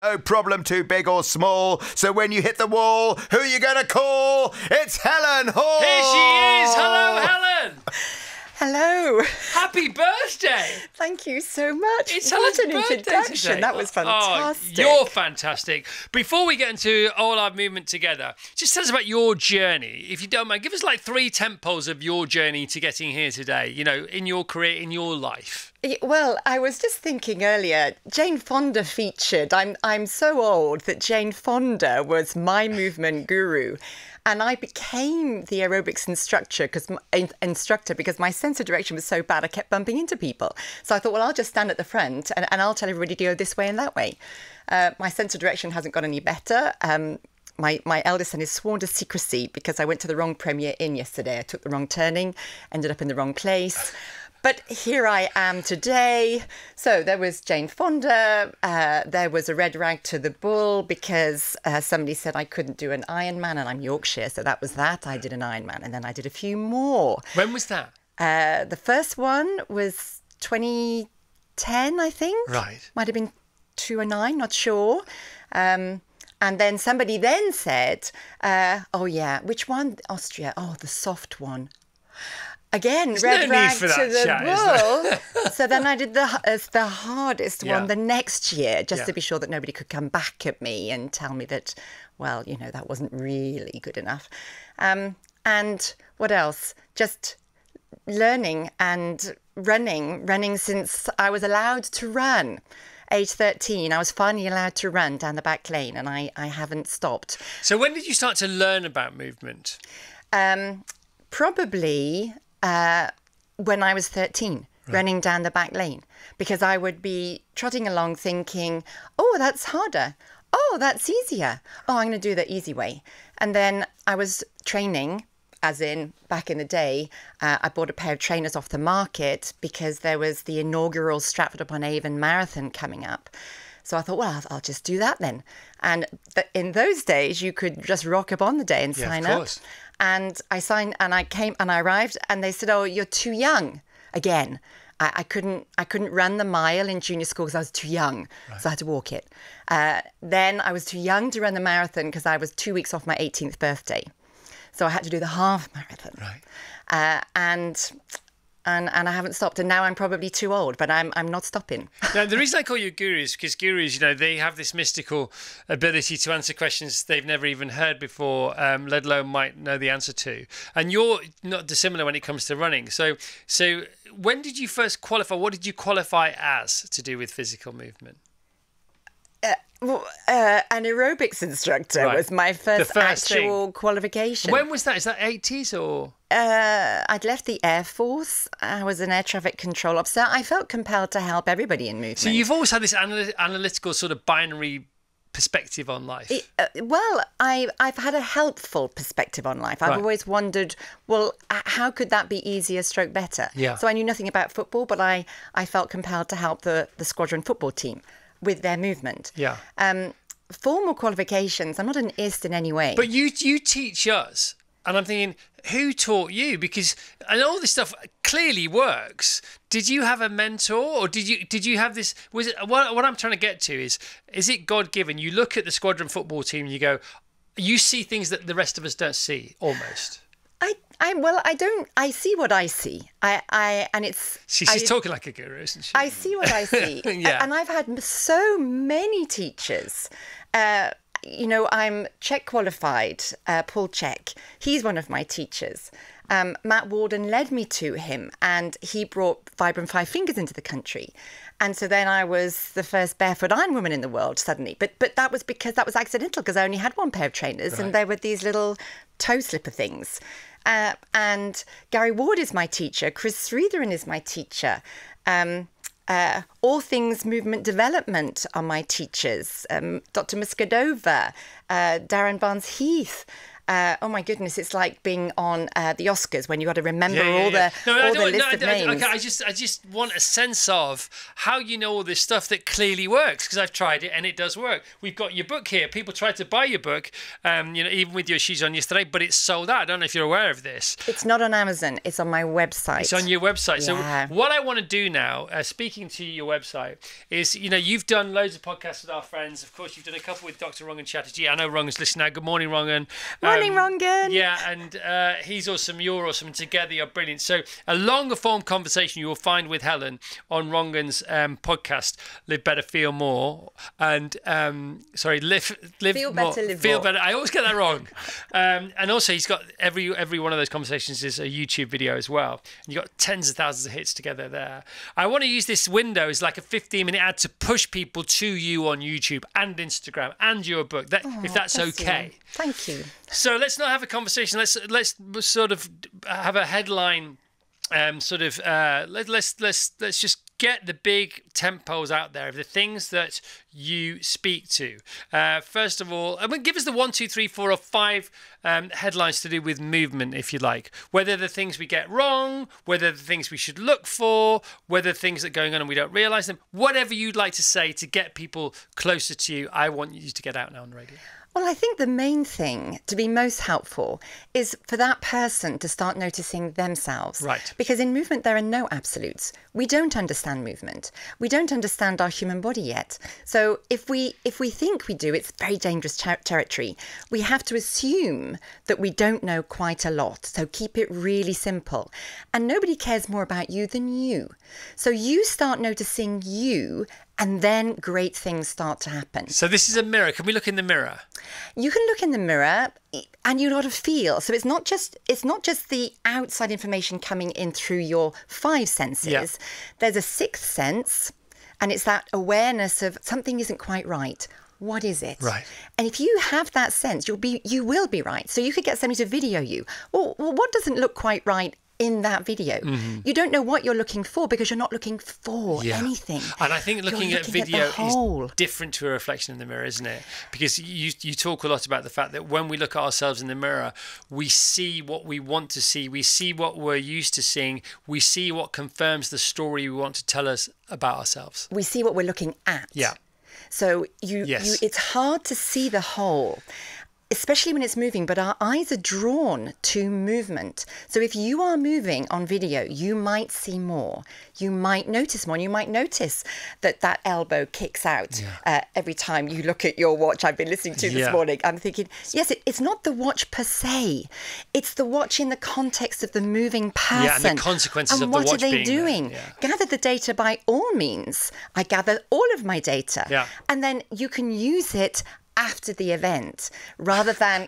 No problem too big or small. So when you hit the wall, who are you going to call? It's Helen Hall! Here she is! Hello, Helen! Hello. Happy birthday! Thank you so much. It's What Helen's an birthday introduction. today. That was fantastic. Oh, you're fantastic. Before we get into all our movement together, just tell us about your journey. If you don't mind, give us like 3 tempos of your journey to getting here today, you know, in your career, in your life. Well, I was just thinking earlier, Jane Fonda featured. I'm so old that Jane Fonda was my movement guru. And I became the aerobics instructor because my sense of direction was so bad, I kept bumping into people. So I thought, well, I'll just stand at the front and I'll tell everybody to go this way and that way. My sense of direction hasn't got any better. My eldest son is sworn to secrecy because I went to the wrong Premier Inn yesterday. I took the wrong turning, ended up in the wrong place. But here I am today. So there was Jane Fonda. There was a red rag to the bull because somebody said I couldn't do an Ironman, and I'm Yorkshire, so that was that. I did an Ironman, and then I did a few more. When was that? The first one was 2010, I think. Right. Might have been 2009, not sure. And then somebody then said, oh yeah, which one? Austria. Oh, the soft one. Again, There's red no rag need for to that the chat, bull. So then I did the hardest one the next year, just to be sure that nobody could come back at me and tell me that, well, you know, that wasn't really good enough. And what else? Just learning and running since I was allowed to run. Age 13, I was finally allowed to run down the back lane, and I haven't stopped. So when did you start to learn about movement? Probably when I was 13, running down the back lane, because I would be trotting along thinking, oh, that's harder. Oh, that's easier. Oh, I'm going to do the easy way. And then I was training, as in back in the day, I bought a pair of trainers off the market because there was the inaugural Stratford-upon-Avon Marathon coming up. So I thought, well, I'll just do that then. And in those days, you could just rock up on the day and sign up. And I signed, and I came, and I arrived, and they said, "Oh, you're too young." Again, I couldn't run the mile in junior school because I was too young, so I had to walk it. Then I was too young to run the marathon because I was 2 weeks off my 18th birthday, so I had to do the half marathon. And I haven't stopped, and now I'm probably too old, but I'm not stopping. Now, the reason I call you gurus, because gurus, you know, they have this mystical ability to answer questions they've never even heard before, let alone might know the answer to. And you're not dissimilar when it comes to running. So when did you first qualify? What did you qualify as to do with physical movement? An aerobics instructor was my first actual qualification. When was that? Is that 80s or? I'd left the Air Force. I was an air traffic control officer. I felt compelled to help everybody in movement. So you've always had this analytical sort of binary perspective on life. Well, I've had a helpful perspective on life. I've always wondered, well, how could that be easier stroke better? So I knew nothing about football, but I felt compelled to help the squadron football team with their movement. Formal qualifications, I'm not an ist in any way. But you teach us, and I'm thinking, who taught you? Because and all this stuff clearly works. Did you have a mentor, or did you have this? Was it what I'm trying to get to is it God given? You look at the squadron football team, and you go, you see things that the rest of us don't see, almost. I see what I see. And it's. She's talking like a guru, isn't she? I see what I see. And I've had so many teachers. You know, I'm Czech qualified, Paul Czech. He's one of my teachers. Matt Warden led me to him, and he brought Vibram Five Fingers into the country. And so then I was the first barefoot Iron woman in the world suddenly. But that was because that was accidental, because I only had one pair of trainers, and they were these little toe slipper things. And Gary Ward is my teacher. Chris Sridharan is my teacher. All things movement development are my teachers. Dr. Muscadova, Darren Barnes-Heath. oh my goodness, it's like being on the Oscars when you got to remember all the list of names. I just want a sense of how you know all this stuff that clearly works, because I've tried it and it does work. We've got your book here. People tried to buy your book, even with your shoes on yesterday, but it's sold out. I don't know if you're aware of this. It's not on Amazon. It's on my website. It's on your website. Yeah. So what I want to do now, speaking to your website, is, you've done loads of podcasts with our friends. Of course, you've done a couple with Dr. Rangan Chatterjee. I know Rangan's listening now. Good morning, Rangan. Morning, Rangan. Yeah, and he's awesome. You're awesome. And together you're brilliant. So a longer form conversation you will find with Helen on Rangan's podcast, Live Better, Feel More. And, live Feel more. Better, Live Feel More. Better. I always get that wrong. And also he's got every one of those conversations is a YouTube video as well. And you've got tens of thousands of hits together there. I want to use this window as like a 15-minute ad to push people to you on YouTube and Instagram and your book, if that's okay. Thank you. So let's not have a conversation. Let's sort of have a headline. Let's just get the big tentpoles out there of the things that you speak to. First of all, give us the 1, 2, 3, 4, or 5 headlines to do with movement, if you like. Whether the things we get wrong, whether the things we should look for, whether things that are going on and we don't realise them. Whatever you'd like to say to get people closer to you, I want you to get out now on the radio. Well, I think the main thing to be most helpful is for that person to start noticing themselves. Right. Because in movement, there are no absolutes. We don't understand movement. We don't understand our human body yet. So if we think we do, it's very dangerous territory. We have to assume that we don't know quite a lot. So keep it really simple. And nobody cares more about you than you. So you start noticing you, and then great things start to happen. So this is a mirror. Can we look in the mirror? You can look in the mirror and you got to feel. So it's not just the outside information coming in through your 5 senses. Yeah. There's a 6th sense, and it's that awareness of something isn't quite right. What is it? Right. And if you have that sense, you will be right. So you could get somebody to video you. Well, what doesn't look quite right in that video? Mm-hmm. You don't know what you're looking for because you're not looking for anything. And I think looking at video whole. is different to a reflection in the mirror, isn't it? Because you talk a lot about the fact that when we look at ourselves in the mirror, we see what we want to see. We see what we're used to seeing. We see what confirms the story we want to tell us about ourselves. We see what we're looking at. Yeah. So it's hard to see the whole, especially when it's moving, but our eyes are drawn to movement. So if you are moving on video, you might see more. You might notice more. And you might notice that elbow kicks out every time you look at your watch. I've been listening to this morning. I'm thinking, yes, it's not the watch per se. It's the watch in the context of the moving person. Yeah, and the consequences of the watch being And what are they doing? Yeah. Gather the data by all means. I gather all of my data. Yeah. And then you can use it after the event rather than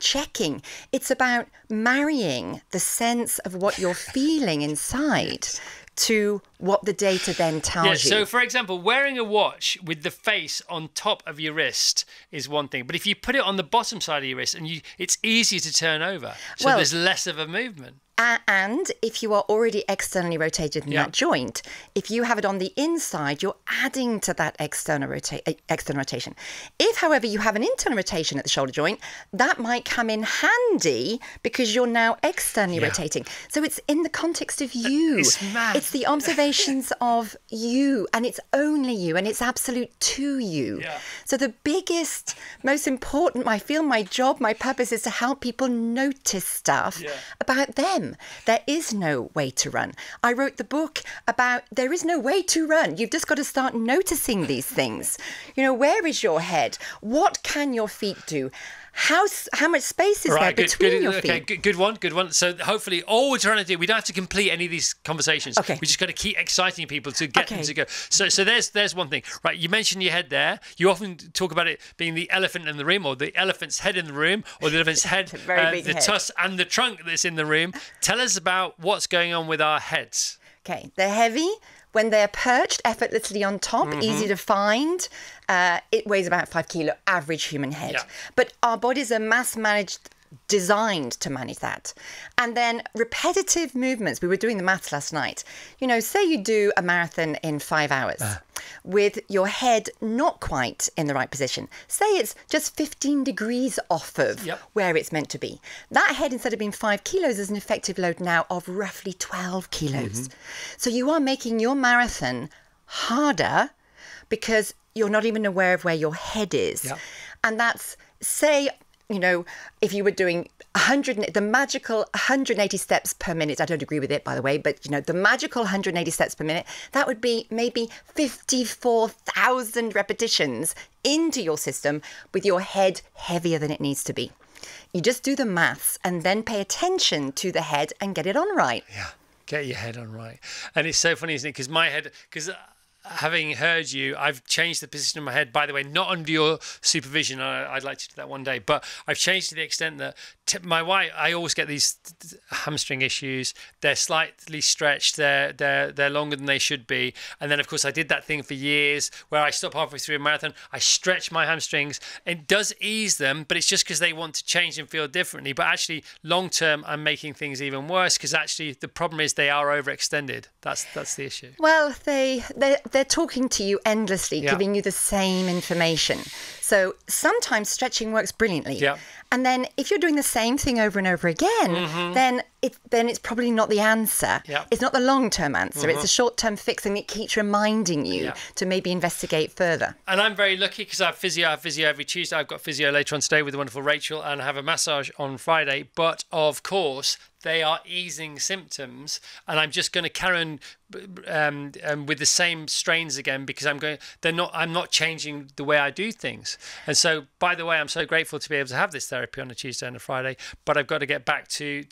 checking. It's about marrying the sense of what you're feeling inside to what the data then tells you. So, for example, wearing a watch with the face on top of your wrist is one thing. But if you put it on the bottom side of your wrist, it's easier to turn over. So there's less of a movement. And if you are already externally rotated in that joint, if you have it on the inside, you're adding to that external rotation. If, however, you have an internal rotation at the shoulder joint, that might come in handy because you're now externally rotating. So it's in the context of you. It's mad. It's the observations of you, and it's only you, and it's absolute to you. Yeah. So the biggest, most important, I feel my job, my purpose is to help people notice stuff about them. There is no way to run. I wrote the book about there is no way to run. You've just got to start noticing these things. Where is your head? What can your feet do? How much space is there between your feet? Okay, good one. So hopefully all we're trying to do, we don't have to complete any of these conversations. Okay. We just got to keep exciting people to get them to go. So there's one thing. Right, you mentioned your head there. You often talk about it being the elephant in the room, or the elephant's head in the room, or the elephant's head, the tusk and the trunk that's in the room. Tell us about what's going on with our heads. Okay, they're heavy. When they're perched effortlessly on top, easy to find, it weighs about 5 kilo, average human head. Yeah. But our bodies are mass managed designed to manage that. And then repetitive movements. We were doing the maths last night. You know, say you do a marathon in 5 hours with your head not quite in the right position. Say it's just 15 degrees off of where it's meant to be. That head, instead of being 5 kilos, is an effective load now of roughly 12 kilos. So you are making your marathon harder because you're not even aware of where your head is. And that's, say, you know, if you were doing the magical 180 steps per minute, I don't agree with it, by the way, but, you know, the magical 180 steps per minute, that would be maybe 54,000 repetitions into your system with your head heavier than it needs to be. You just do the maths and then pay attention to the head and get it on right. Yeah, get your head on right. And it's so funny, isn't it? Because my head, having heard you, I've changed the position of my head, by the way, not under your supervision. I'd like to do that one day, but I've changed to the extent that my wife, I always get these hamstring issues. They're slightly stretched. They're longer than they should be. And then, of course, I did that thing for years where I stop halfway through a marathon. I stretch my hamstrings. It does ease them, but it's just because they want to change and feel differently. But actually, long term, I'm making things even worse because actually the problem is they are overextended. That's the issue. Well, they're talking to you endlessly, giving you the same information. So sometimes stretching works brilliantly. And then if you're doing the same thing over and over again, then it's probably not the answer. It's not the long-term answer. It's a short-term fix, and it keeps reminding you to maybe investigate further. And I'm very lucky because I have physio every Tuesday. I've got physio later on today with the wonderful Rachel, and I have a massage on Friday. But of course, they are easing symptoms, and I'm just going to carry on with the same strains again because I'm not changing the way I do things. And so, by the way, I'm so grateful to be able to have this therapy on a Tuesday and a Friday, but I've got to get back to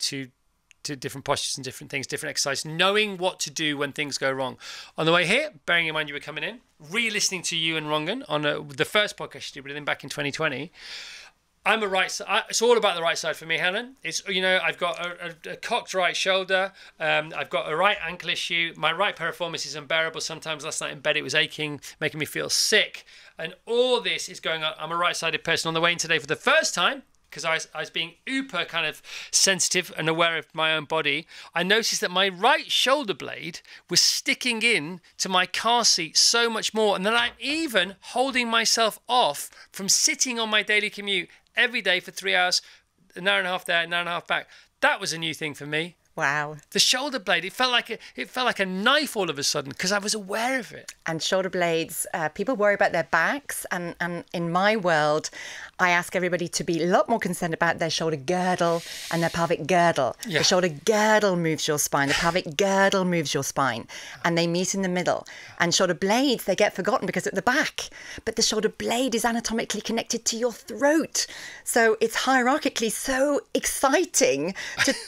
different postures and different things, different exercise, knowing what to do when things go wrong. On the way here, bearing in mind you were coming in, re-listening to you and Rongan on the first podcast you did with him back in 2020. I'm a right side. It's all about the right side for me, Helen. It's, you know, I've got a cocked right shoulder. I've got a right ankle issue. My right piriformis is unbearable. Sometimes last night in bed it was aching, making me feel sick. And all this is going on. I'm a right-sided person. On the way in today for the first time, because I was being uber kind of sensitive and aware of my own body, I noticed that my right shoulder blade was sticking in to my car seat so much more, and that I'm even holding myself off from sitting on my daily commute every day for 3 hours, an hour and a half there, an hour and a half back. That was a new thing for me. Wow. The shoulder blade, it felt like a knife all of a sudden because I was aware of it. And shoulder blades, people worry about their backs. And in my world, I ask everybody to be a lot more concerned about their shoulder girdle and their pelvic girdle. Yeah. The shoulder girdle moves your spine. The pelvic girdle moves your spine. And they meet in the middle. And shoulder blades, they get forgotten because at the back. But the shoulder blade is anatomically connected to your throat. So it's hierarchically so exciting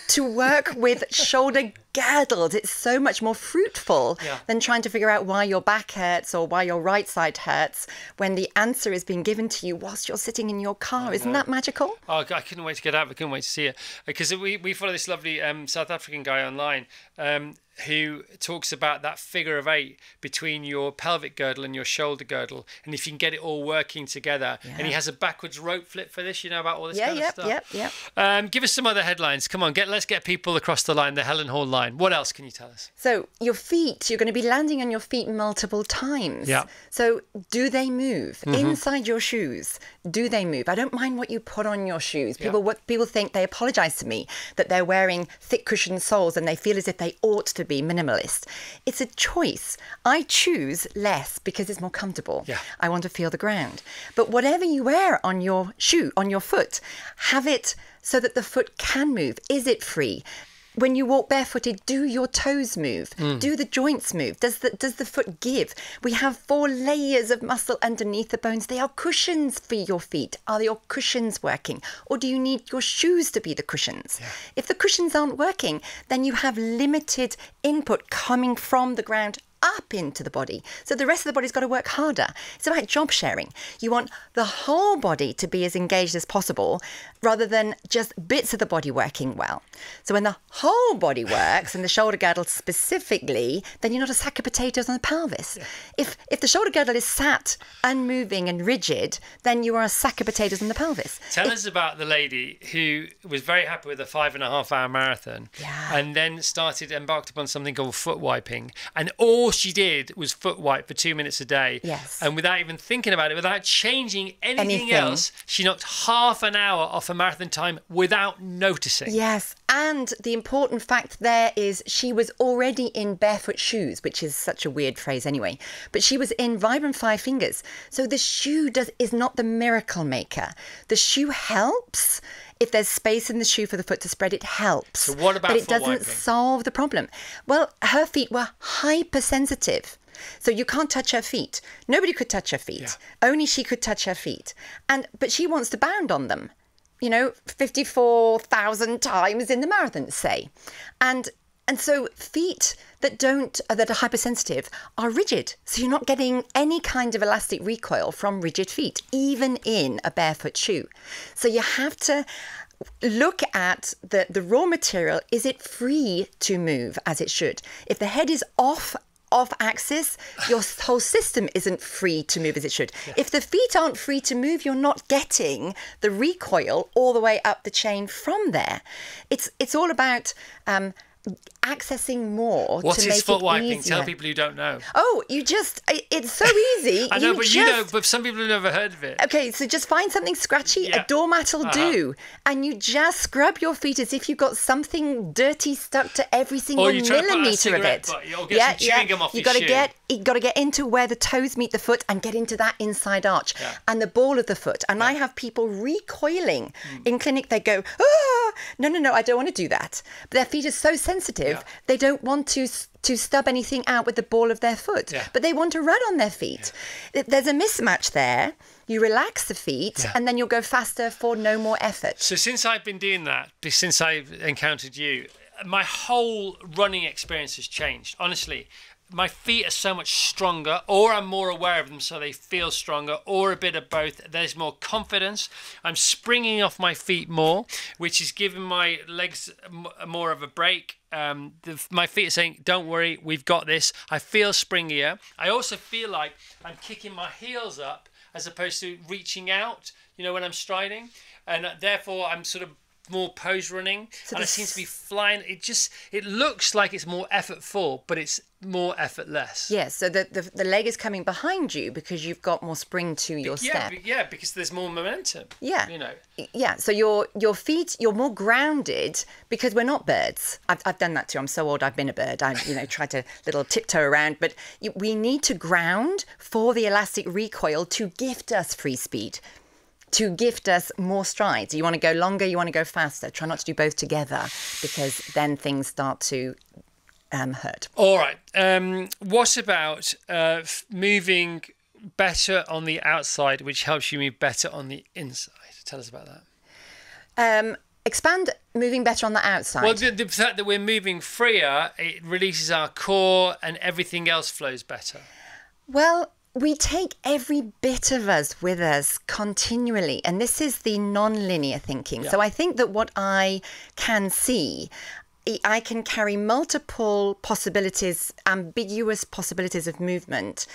to work with shoulder girdles. It's so much more fruitful than trying to figure out why your back hurts or why your right side hurts when the answer is being given to you whilst you're sitting in your car. Isn't that magical? Oh, I couldn't wait to get out. I couldn't wait to see it because we follow this lovely South African guy online who talks about that figure of 8 between your pelvic girdle and your shoulder girdle, and if you can get it all working together. And he has a backwards rope flip for this, you know, about all this kind of stuff. Give us some other headlines. Come on, let's get people across the line, the Helen Hall line. What else can you tell us? So your feet, you're going to be landing on your feet multiple times. So do they move? Inside your shoes, do they move? I don't mind what you put on your shoes. People think, they apologize to me that they're wearing thick cushioned soles and they feel as if they ought to be minimalist. It's a choice. I choose less because it's more comfortable. I want to feel the ground. But whatever you wear on your shoe, on your foot, have it so that the foot can move. Is it free? When you walk barefooted, do your toes move? Do the joints move? Does the foot give? We have 4 layers of muscle underneath the bones. They are cushions for your feet. Are your cushions working? Or do you need your shoes to be the cushions? If the cushions aren't working, then you have limited input coming from the ground up into the body. So the rest of the body's got to work harder. It's about job sharing. You want the whole body to be as engaged as possible rather than just bits of the body working well. So when the whole body works, and the shoulder girdle specifically, then you're not a sack of potatoes on the pelvis. Yeah. If the shoulder girdle is sat, unmoving and rigid, then you are a sack of potatoes on the pelvis. Tell us about the lady who was very happy with a 5.5-hour marathon, and then embarked upon something called foot wiping, and all she did was foot wipe for 2 minutes a day. Yes. And without even thinking about it, without changing anything else, she knocked half an hour off a marathon time without noticing. Yes. And the important fact there is she was already in barefoot shoes, which is such a weird phrase anyway. But she was in Vibrant 5 Fingers. So the shoe is not the miracle maker. The shoe helps. If there's space in the shoe for the foot to spread, it helps. So what about But it foot doesn't wiping? solve the problem. Well, her feet were hypersensitive. So you can't touch her feet. Nobody could touch her feet. Yeah. Only she could touch her feet. But she wants to bound on them. 54,000 times in the marathon, say. And so feet that are hypersensitive are rigid. So you're not getting any kind of elastic recoil from rigid feet, even in a barefoot shoe. So you have to look at the raw material. Is it free to move as it should? If the head is off axis, your whole system isn't free to move as it should. Yeah. If the feet aren't free to move, you're not getting the recoil all the way up the chain from there. It's all about accessing more what to is make foot it wiping? easier. Tell people who don't know. Oh, it's so easy. I know, but some people have never heard of it. Okay, so just find something scratchy. A doormat will do. And you just scrub your feet as if you've got something dirty stuck to every single millimetre of it. You'll get some chewing gum off your shoe. You've got to get into where the toes meet the foot and get into that inside arch and the ball of the foot. And I have people recoiling. In clinic, they go, no, I don't want to do that. But their feet are so sensitive, they don't want to stub anything out with the ball of their foot. Yeah. But they want to run on their feet. Yeah. There's a mismatch there. You relax the feet and then you'll go faster for no more effort. So since I've been doing that, since I've encountered you, my whole running experience has changed. Honestly, my feet are so much stronger, or I'm more aware of them so they feel stronger, or a bit of both. There's more confidence. I'm springing off my feet more, which is giving my legs more of a break. My feet are saying, don't worry, we've got this. I feel springier. I also feel like I'm kicking my heels up as opposed to reaching out, when I'm striding. And therefore, I'm sort of more pose running, and I seem to be flying. It looks like it's more effortful, but it's more effortless. Yes, so the leg is coming behind you because you've got more spring to your step. Yeah, because there's more momentum. Yeah. Yeah, so your feet, you're more grounded because we're not birds. I've done that too. I'm so old, I've been a bird. I try to little tiptoe around, but we need to ground for the elastic recoil to gift us free speed, to gift us more strides. You want to go longer, you want to go faster. Try not to do both together because then things start to hurt. All right. What about moving better on the outside, which helps you move better on the inside? Tell us about that. Expand moving better on the outside. Well, the fact that we're moving freer, it releases our core and everything else flows better. Well, we take every bit of us with us continually, and this is the non-linear thinking. Yeah. So I think that what I can see, I can carry multiple possibilities, ambiguous possibilities of movement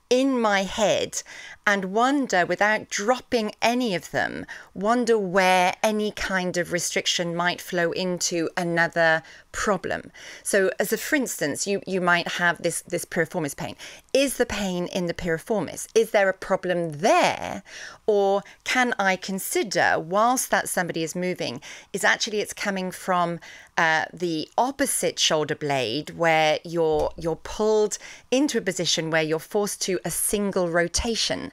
in my head and wonder, without dropping any of them, wonder where any kind of restriction might flow into another problem. So for instance, you might have this piriformis pain. Is the pain in the piriformis? Is there a problem there? Or can I consider, whilst that somebody is moving, it's coming from the opposite shoulder blade, where you're pulled into a position where you're forced to a single rotation.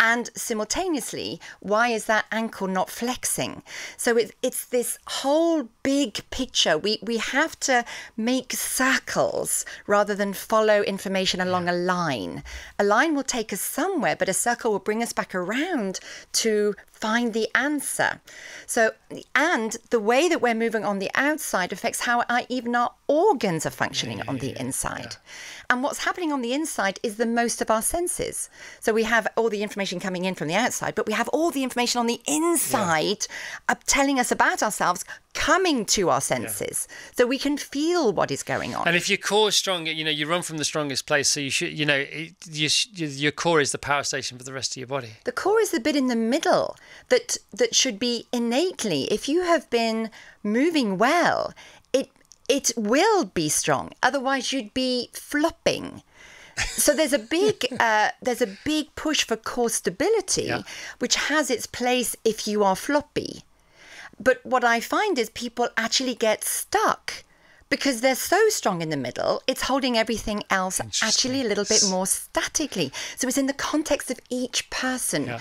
And simultaneously, why is that ankle not flexing? So it's this whole big picture. We have to make circles rather than follow information along a line. A line will take us somewhere, but a circle will bring us back around to find the answer. So, and the way that we're moving on the outside affects how even our organs are functioning on the inside. And what's happening on the inside is the most of our senses. So we have all the information coming in from the outside, but we have all the information on the inside telling us about ourselves coming to our senses. So we can feel what is going on. And if your core is strong, you run from the strongest place. So you should, your core is the power station for the rest of your body. The core is the bit in the middle that should be innately. If you have been moving well, it will be strong. Otherwise, you'd be flopping. So there's a big push for core stability, which has its place if you are floppy. But what I find is people actually get stuck because they're so strong in the middle. It's holding everything else actually a little bit more statically. So it's in the context of each person. Yeah.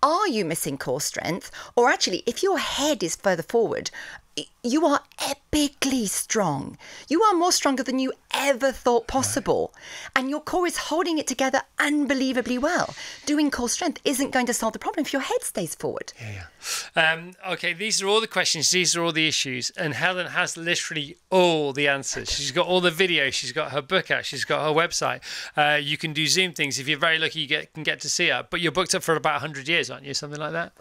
Are you missing core strength? Or actually, if your head is further forward, you are epically strong. You are more stronger than you ever thought possible. And your core is holding it together unbelievably well. Doing core strength isn't going to solve the problem if your head stays forward. Okay, these are all the questions. These are all the issues. And Helen has literally all the answers. She's got all the videos. She's got her book out. She's got her website. You can do Zoom things. If you're very lucky, you can get to see her. But you're booked up for about 100 years, aren't you? Something like that?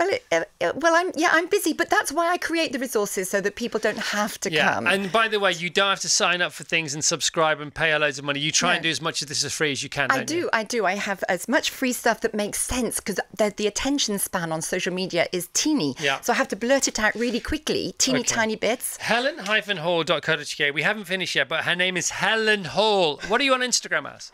Well, I'm busy. But that's why I create the resources so that people don't have to come. And by the way, you don't have to sign up for things and subscribe and pay loads of money. You try and do as much of this as free as you can. I do. I have as much free stuff that makes sense because the attention span on social media is teeny. So I have to blurt it out really quickly, tiny bits. Helen-hall.co.uk. We haven't finished yet, but her name is Helen Hall. What are you on Instagram as?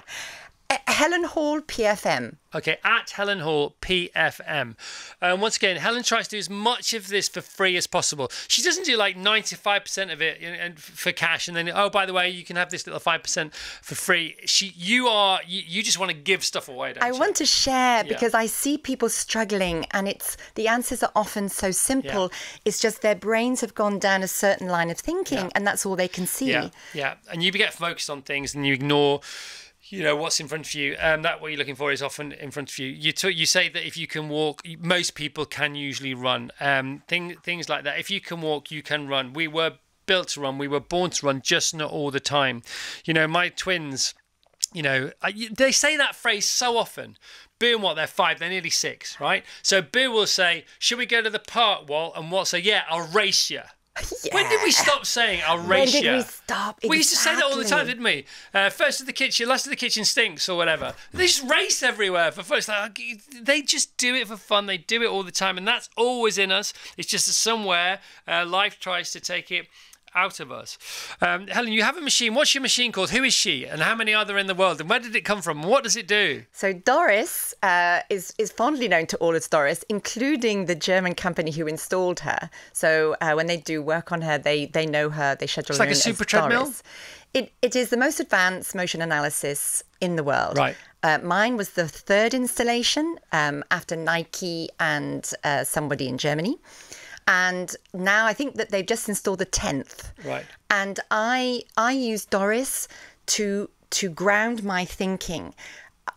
Helen Hall PFM. Okay, at Helen Hall PFM. Once again, Helen tries to do as much of this for free as possible. She doesn't do like 95% of it and for cash, and then by the way, you can have this little 5% for free. You just want to give stuff away. Don't you? I want to share because I see people struggling, and the answers are often so simple. It's just their brains have gone down a certain line of thinking, and that's all they can see. And you get focused on things and you ignore what's in front of you, that what you're looking for is often in front of you. You say that if you can walk, most people can usually run. Things like that. If you can walk, you can run. We were built to run. We were born to run, just not all the time. My twins, they say that phrase so often. Boo and what, they're 5, they're nearly 6, right? So Boo will say, should we go to the park, Walt? And Walt say, yeah, I'll race you. Yeah. When did we stop saying I'll race you? When did we stop? Exactly. We used to say that all the time, didn't we? First of the kitchen, last of the kitchen stinks or whatever. They just race everywhere for first. They just do it for fun. They do it all the time, and that's always in us. It's just that somewhere life tries to take it out of us. Helen, you have a machine. What's your machine called? Who is she? And how many are there in the world? And where did it come from? What does it do? So Doris is fondly known to all as Doris, including the German company who installed her. So when they do work on her, they know her. They schedule her in as Doris. It's like a super treadmill? It is the most advanced motion analysis in the world. Right. Mine was the 3rd installation after Nike and somebody in Germany. And now I think that they've just installed the 10th. Right. And I use Doris to ground my thinking.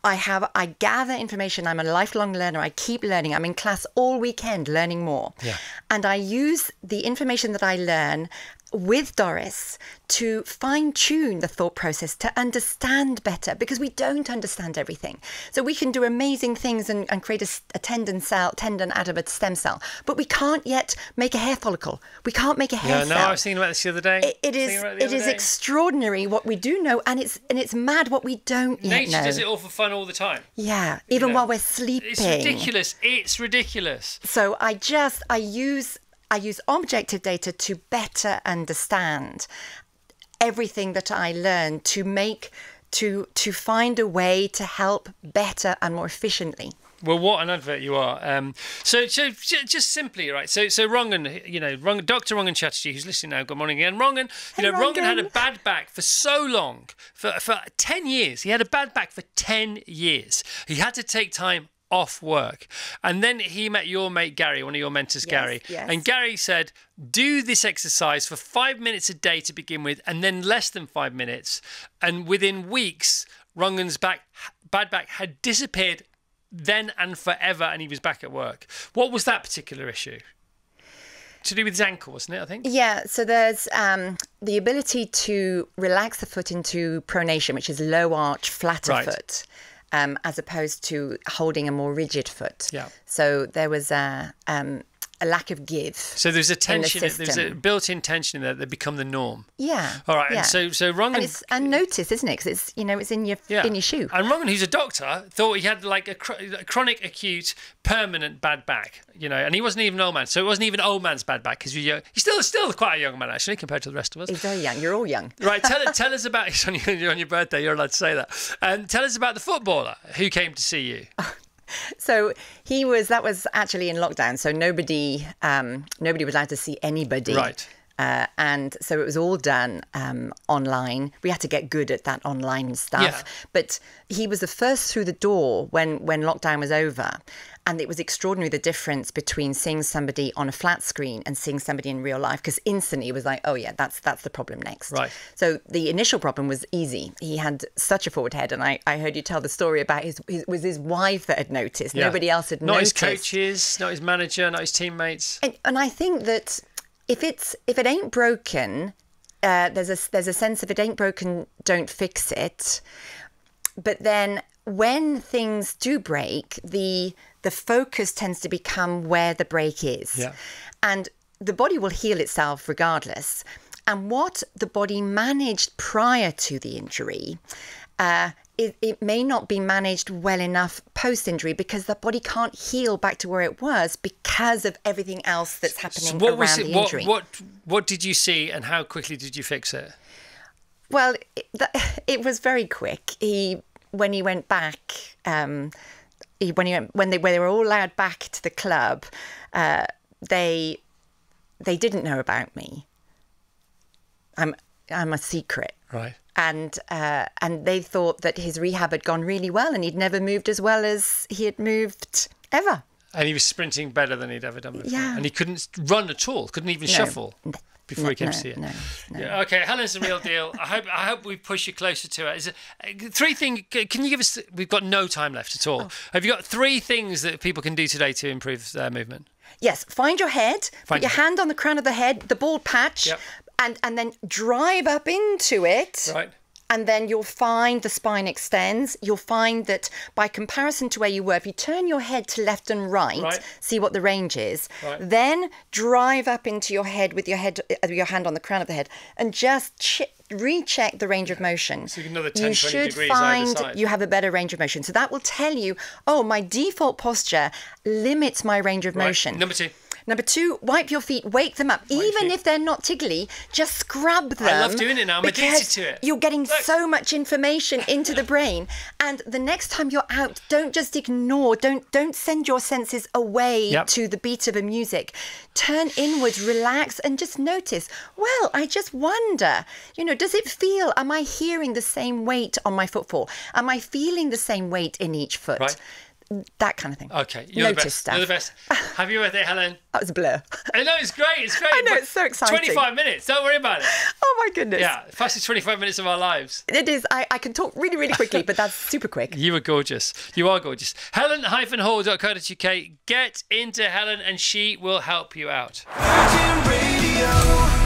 I gather information. I'm a lifelong learner. I keep learning. I'm in class all weekend learning more. Yeah. And I use the information that I learn with Doris to fine-tune the thought process, to understand better, because we don't understand everything. So we can do amazing things and create a tendon out of a stem cell, but we can't yet make a hair follicle. We can't make a hair cell. I was thinking about this the other day. It is extraordinary what we do know, and it's mad what we don't yet know. Nature does it all for fun all the time. Yeah, even while we're sleeping. It's ridiculous. It's ridiculous. So I use objective data to better understand everything that I learn, to find a way to help better and more efficiently. Well, what an advert you are. So just simply, right? So Rongan, Dr. Rongan Chatterjee, who's listening now. Good morning again, Rongan. Rongan had a bad back for so long, for 10 years. He had a bad back for 10 years. He had to take time off work. And then he met your mate Gary, one of your mentors, Gary. Yes. And Gary said, do this exercise for 5 minutes a day to begin with, and then less than 5 minutes. And within weeks, Rungan's bad back had disappeared then and forever, and he was back at work. What was that particular issue? To do with his ankle, wasn't it, I think? Yeah, so there's the ability to relax the foot into pronation, which is low arch, flatter foot, as opposed to holding a more rigid foot. Yeah. So there was a lack of give. So there's a tension, there's a built-in tension in there that become the norm. Yeah. All right, yeah. and so Rungan... And notice, isn't it? Because it's, it's in your shoe. And Rungan, who's a doctor, thought he had like a chronic, acute, permanent bad back, and he wasn't even an old man. So it wasn't even old man's bad back, because he's still quite a young man, actually, compared to the rest of us. He's very young. You're all young. Right, tell us about... It's on your birthday, you're allowed to say that. And tell us about the footballer who came to see you. So that was actually in lockdown. So nobody was allowed to see anybody. Right. And so it was all done online. We had to get good at that online stuff. Yeah. But he was the first through the door when lockdown was over. And it was extraordinary, the difference between seeing somebody on a flat screen and seeing somebody in real life, because instantly it was like, oh, yeah, that's the problem next. Right. So the initial problem was easy. He had such a forward head. And I heard you tell the story about his wife that had noticed. Yeah. Nobody else had noticed. Not his coaches, not his manager, not his teammates. And I think that if it ain't broken, there's a sense of it ain't broken, don't fix it. But then when things do break, the focus tends to become where the break is. Yeah. And the body will heal itself regardless. And what the body managed prior to the injury, it may not be managed well enough post-injury, because the body can't heal back to where it was because of everything else that's happening around the injury. What did you see, and how quickly did you fix it? Well, it was very quick. When he went back, when they were all allowed back to the club, they didn't know about me. I'm a secret. Right. And they thought that his rehab had gone really well, and he'd never moved as well as he had moved ever. And he was sprinting better than he'd ever done before. Yeah. And he couldn't run at all, couldn't even shuffle before he came to see it. No. Yeah, okay, Helen's the real deal. I hope we push you closer to it. Is it 3 things? Can you give us? We've got no time left at all. Have you got 3 things that people can do today to improve their movement? Yes. Find your head. Put your hand on the crown of the head, the bald patch. Yep. And then drive up into it. Right. And then you'll find the spine extends. You'll find that by comparison to where you were, if you turn your head to left and right, see what the range is. Right. Then drive up into your head with your hand on the crown of the head, and just recheck the range of motion. So another 10, you 20 should degrees find either side. You have a better range of motion. So that will tell you, oh, my default posture limits my range of motion. Number 2. Number 2, wipe your feet, wake them up. Even if they're not tickly, just scrub them. I love doing it now. I'm addicted to it. You're getting so much information into the brain. And the next time you're out, don't just ignore, don't send your senses away to the beat of a music. Turn inwards, relax, and just notice, well, I just wonder, does it feel, am I hearing the same weight on my footfall? Am I feeling the same weight in each foot? Right. That kind of thing. Okay, you're the best. Stuff. You're the best. Happy birthday, Helen. That was a blur. I know, it's great. It's great. I know, it's so exciting. 25 minutes. Don't worry about it. Oh, my goodness. Yeah, fastest 25 minutes of our lives. It is. I can talk really, really quickly, but that's super quick. You are gorgeous. You are gorgeous. Helen-hall.co.uk. Get into Helen, and she will help you out. Virgin Radio.